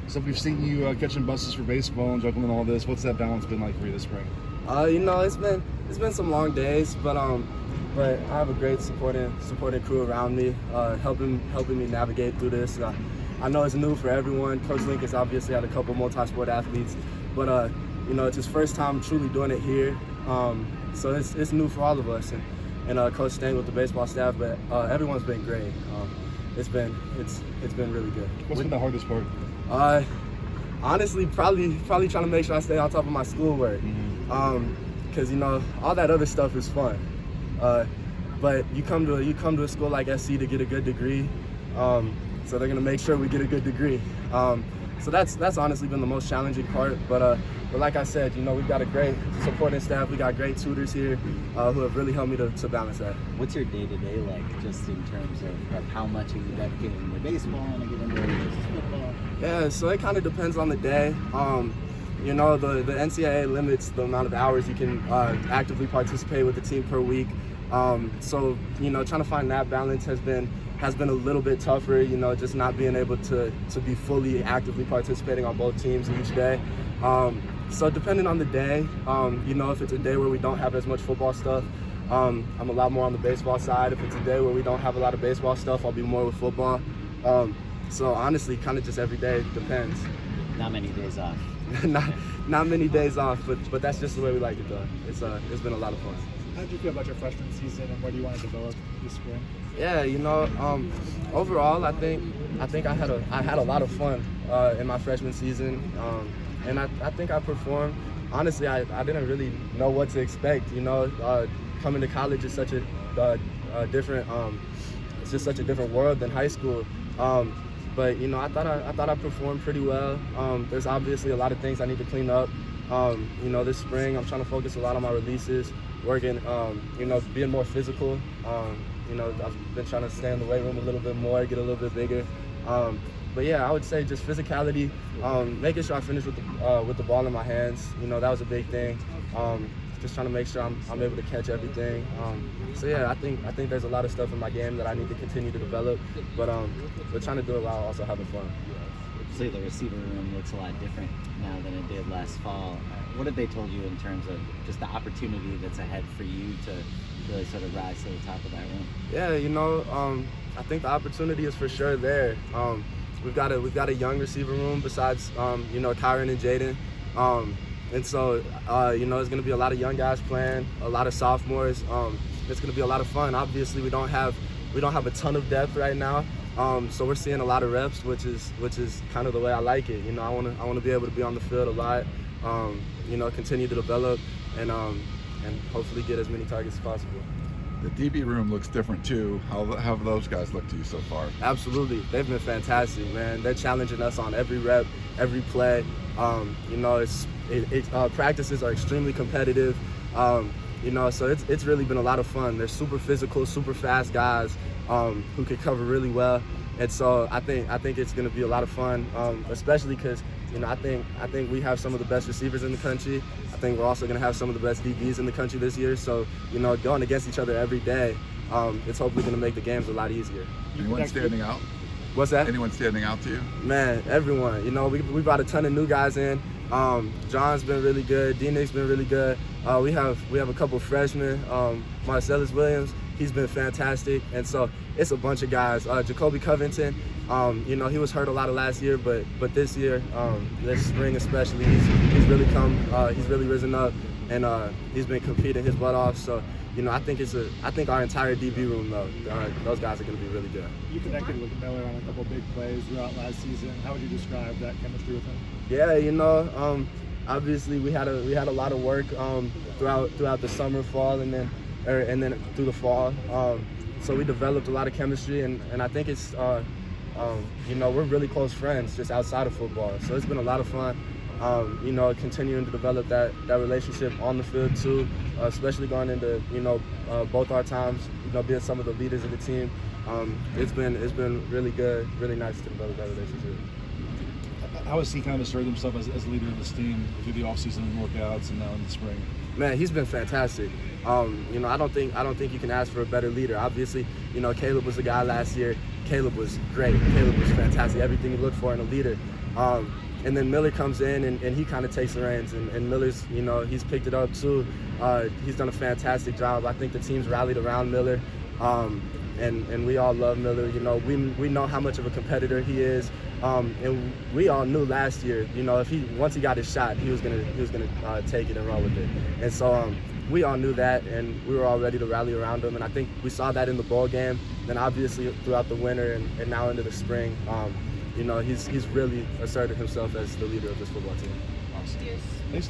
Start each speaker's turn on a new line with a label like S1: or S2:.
S1: So we've seen you catching buses for baseball and juggling all this. What's that balance been like for you this spring?
S2: It's been some long days, but I have a great supporting crew around me, helping me navigate through this. I know it's new for everyone. Coach Link has obviously had a couple multi-sport athletes, but it's his first time truly doing it here. So it's new for all of us, and Coach Stang with the baseball staff, but everyone's been great. It's been really good.
S1: What's been the hardest part?
S2: Honestly, probably trying to make sure I stay on top of my schoolwork, because all that other stuff is fun. But you come to a school like SC to get a good degree, so they're gonna make sure we get a good degree. So that's honestly been the most challenging part. But like I said, we've got a great supporting staff. We got great tutors here who have really helped me to balance that.
S3: What's your day-to-day like, just in terms of how much are you dedicating to baseball on a given day versus football?
S2: Yeah, so it kind of depends on the day. The NCAA limits the amount of hours you can actively participate with the team per week. So trying to find that balance has been a little bit tougher, just not being able to be fully actively participating on both teams each day. So depending on the day, if it's a day where we don't have as much football stuff, I'm a lot more on the baseball side. If it's a day where we don't have a lot of baseball stuff, I'll be more with football. So honestly, kind of just every day depends.
S3: Not many days off.
S2: not many days off, but that's just the way we like it though. It's been a lot of fun.
S1: How did you feel about your freshman season, and what do you want to develop this spring?
S2: Yeah, overall, I think I had a lot of fun in my freshman season, and I think I performed. Honestly, I didn't really know what to expect. Coming to college is such a different. It's just such a different world than high school. But I thought I performed pretty well. There's obviously a lot of things I need to clean up. This spring I'm trying to focus a lot on my releases, working, being more physical. I've been trying to stay in the weight room a little bit more, get a little bit bigger. But yeah, I would say just physicality, making sure I finish with the ball in my hands. That was a big thing. Just trying to make sure I'm able to catch everything. So yeah, I think there's a lot of stuff in my game that I need to continue to develop, but trying to do it while also having fun.
S3: So the receiver room looks a lot different now than it did last fall. What have they told you in terms of just the opportunity that's ahead for you to really sort of rise to the top of that room?
S2: Yeah, I think the opportunity is for sure there. We've got a young receiver room besides Kyron and Jaden. And so, there's going to be a lot of young guys playing, a lot of sophomores. It's going to be a lot of fun. Obviously, we don't have a ton of depth right now, so we're seeing a lot of reps, which is kind of the way I like it. I want to be able to be on the field a lot, continue to develop, and hopefully get as many targets as possible.
S4: The DB room looks different too. How have those guys looked to you so far? Absolutely,
S2: they've been fantastic, man. They're challenging us on every rep, every play. Practices are extremely competitive, so it's really been a lot of fun. They're super physical, super fast guys who can cover really well, and so I think it's going to be a lot of fun, especially because I think we have some of the best receivers in the country. I think we're also going to have some of the best DBs in the country this year. So going against each other every day, it's hopefully going to make the games a lot easier.
S4: Anyone standing out?
S2: What's that?
S4: Anyone standing out to you?
S2: Man, everyone. We brought a ton of new guys in. John's been really good. D-Nick's been really good. We have a couple freshmen. Marcellus Williams, he's been fantastic. And so it's a bunch of guys. Jacoby Covington, he was hurt a lot of last year, but this year, this spring especially, he's really he's really risen up, and he's been competing his butt off. So I think our entire DB room though, those guys are going to be really good.
S1: You connected with Miller on a couple big plays throughout last season. How would you describe that chemistry with him?
S2: Yeah, obviously we had a lot of work throughout the summer, fall, and then through the fall. So we developed a lot of chemistry, and I think it's we're really close friends just outside of football. So it's been a lot of fun. Continuing to develop that relationship on the field too, especially going into both our times, being some of the leaders of the team. It's been really good, really nice to develop that relationship.
S1: How has he kind of asserted himself as a leader of this team through the offseason and workouts and now in the spring?
S2: Man, he's been fantastic. I don't think you can ask for a better leader. Obviously, Caleb was the guy last year. Caleb was great. Caleb was fantastic. Everything you look for in a leader. And then Miller comes in and he kind of takes the reins, and Miller's, you know, he's picked it up too. He's done a fantastic job. I think the team's rallied around Miller, and we all love Miller. You know, we know how much of a competitor he is, and we all knew last year, you know, if once he got his shot, he was gonna take it and run with it. And so we all knew that, and we were all ready to rally around him. And I think we saw that in the bowl game. Then obviously throughout the winter and now into the spring. You know, he's really asserted himself as the leader of this football team.
S1: Awesome. Thanks,